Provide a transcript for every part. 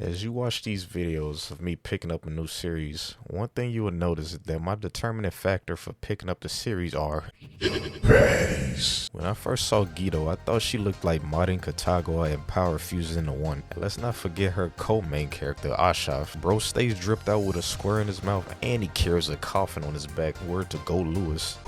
As you watch these videos of me picking up a new series, one thing you will notice is that my determining factor for picking up the series are praise. When I first saw Guido, I thought she looked like modern Katagawa and power fused into one. And let's not forget her co-main character, Ashaf. Bro stays dripped out with a square in his mouth and he carries a coffin on his back. Word to Go Lewis.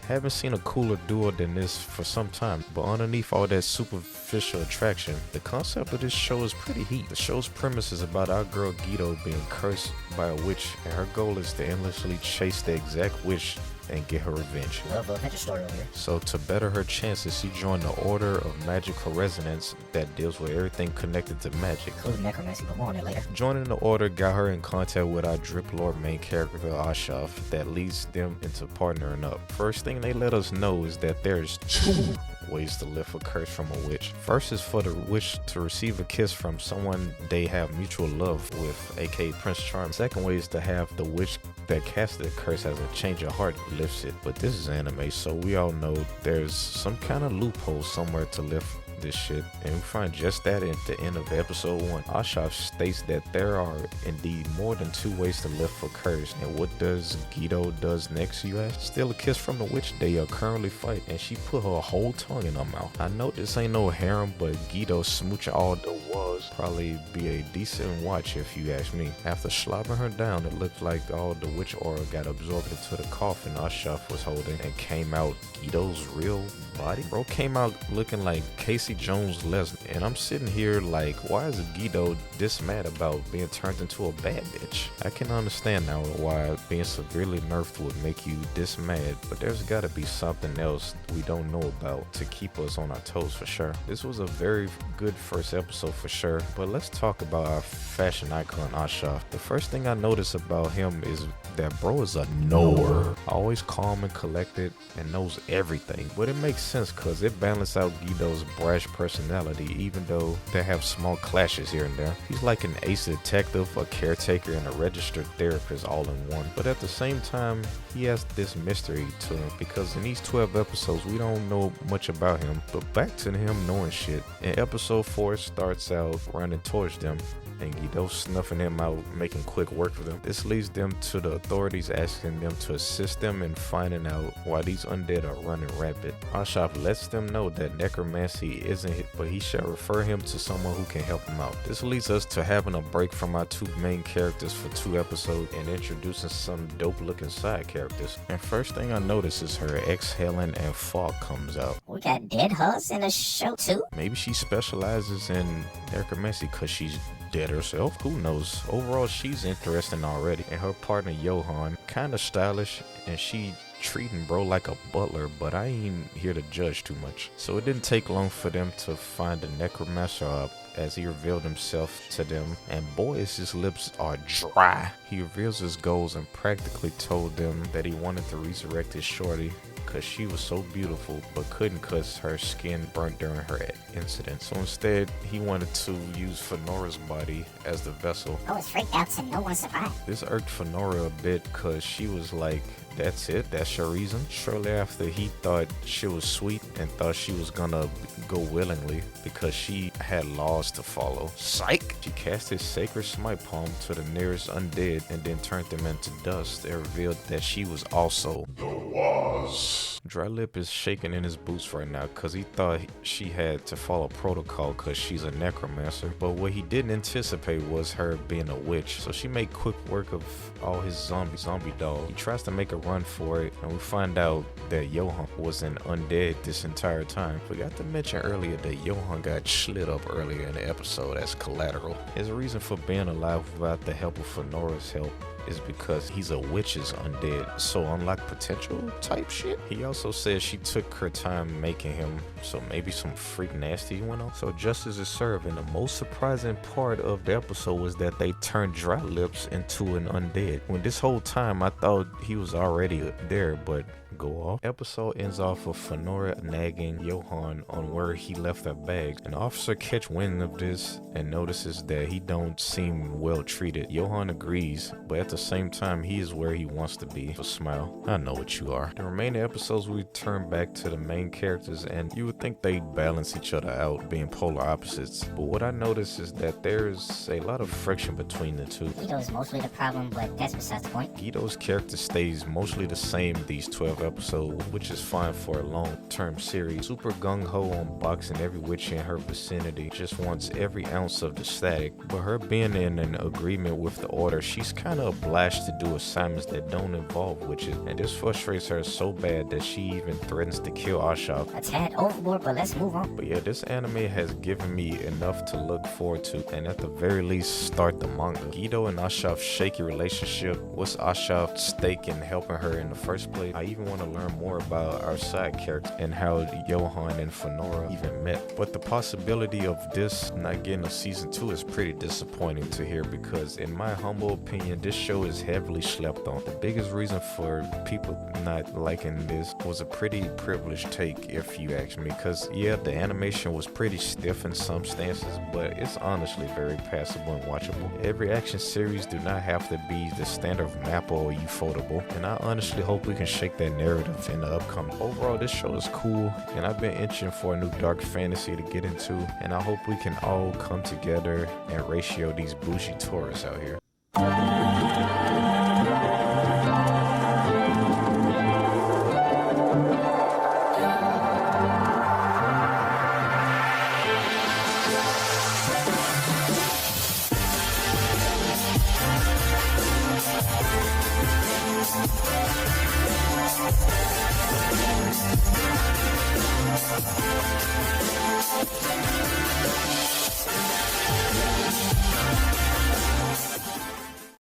Haven't seen a cooler duo than this for some time, but underneath all that superficial attraction, the concept of this show is pretty heat. The show's premise is about our girl Guido being cursed by a witch, and her goal is to endlessly chase the exact witch and get her revenge. Love adventure story over here. So to better her chances, she joined the Order of Magical Resonance that deals with everything connected to magic. Including necromancy, but more on it later. Joining the Order got her in contact with our Drip Lord main character Ashaf that leads them into partnering up. First thing they let us know is that there's two ways to lift a curse from a witch. First is for the witch to receive a kiss from someone they have mutual love with, aka Prince Charming. Second way is to have the witch that casted the curse as a change of heart lifts it. But this is anime, so we all know there's some kind of loophole somewhere to lift this shit, and we find just that at the end of episode 1. Ashaf states that there are indeed more than two ways to lift a curse. And what does Guido does next, you ask? Steal a kiss from the witch they are currently fighting, and she put her whole tongue in her mouth. I know this ain't no harem, but Guido smooching all the was probably be a decent watch if you ask me. After slobbing her down, it looked like all the witch aura got absorbed into the coffin Ashaf was holding and came out Guido's real body. Bro came out looking like Casey Jones Lesnar, and I'm sitting here like, why is Guido this mad about being turned into a bad bitch? I can understand now why being severely nerfed would make you this mad, but there's gotta be something else we don't know about to keep us on our toes for sure. This was a very good first episode for sure, but let's talk about our fashion icon Ashaf. The first thing I notice about him is that bro is a knower, always calm and collected and knows everything. But it makes sense because it balances out Guido's brash personality, even though they have small clashes here and there. He's like an ace detective, a caretaker, and a registered therapist all in one. But at the same time, he has this mystery to him because in these 12 episodes we don't know much about him. But back to him knowing shit. In episode 4 starts out running towards them, and Guido snuffing them out, making quick work of them. This leads them to the authorities asking them to assist them in finding out why these undead are running rapid. Ashaf lets them know that necromancy isn't it, but he shall refer him to someone who can help him out. This leads us to having a break from our two main characters for 2 episodes and introducing some dope looking side characters. And first thing I notice is her exhaling and fog comes out. We got dead huss in the show too? Maybe she specializes in necromancy because she's dead herself, who knows. Overall, she's interesting already, and her partner Johan kinda stylish, and she treating bro like a butler, but I ain't here to judge too much. So it didn't take long for them to find the necromancer up as he revealed himself to them, and boy, his lips are dry. He reveals his goals and practically told them that he wanted to resurrect his shorty because she was so beautiful but couldn't cause her skin burnt during her incident. So instead, he wanted to use Fenora's body as the vessel. I was freaked out and no one survived. This irked Fenora a bit because she was like, that's it? That's your reason? Shortly after, he thought she was sweet and thought she was gonna go willingly because she had laws to follow. Psych! She cast his sacred smite palm to the nearest undead and then turned them into dust. It revealed that she was also the was. Dry Lip is shaking in his boots right now because he thought she had to follow protocol because she's a necromancer. But what he didn't anticipate was her being a witch. So she made quick work of all his zombie dog. He tries to make a run for it, and we find out that Johan was an undead this entire time. Forgot to mention earlier that Johan got slid up earlier in the episode as collateral. His reason for being alive without the help of Fenora's help is because he's a witch's undead, so unlock potential type shit. He also says she took her time making him, so maybe some freak nasty went on. So justice is served, and the most surprising part of the episode was that they turned Dry Lips into an undead. When this whole time I thought he was already there, but go off. Episode ends off with Fenora nagging Johan on where he left her bag. An officer catch wind of this and notices that he don't seem well treated. Johan agrees, but at the same time he is where he wants to be. A smile. I know what you are. The remaining episodes we turn back to the main characters, and you would think they'd balance each other out, being polar opposites. But what I notice is that there's a lot of friction between the two. Guido's mostly the problem, but that's besides the point. Guido's character stays mostly the same these 12 episodes, which is fine for a long-term series. Super gung-ho on boxing every witch in her vicinity, just wants every ounce of the static. But her being in an agreement with the order, she's kinda obliged to do assignments that don't involve witches, and this frustrates her so bad that she even threatens to kill Ashaf. A tad overboard, but let's move on. But yeah, this anime has given me enough to look forward to, and at the very least start the manga. Guido and Ashaf's shaky relationship, what's Ashaf's stake in helping her in the first place? I even want to learn more about our side characters and how Johan and Fenora even met. But the possibility of this not getting a season 2 is pretty disappointing to hear, because in my humble opinion, this show is heavily slept on. The biggest reason for people not liking this was a pretty privileged take, if you ask me, because yeah, the animation was pretty stiff in some stances, but it's honestly very passable and watchable. Every action series do not have to be the standard of Mappa or Ufotable, and I honestly hope we can shake that narrative in the upcoming. Overall, this show is cool, and I've been itching for a new dark fantasy to get into, and I hope we can all come together and ratio these bougie tourists out here.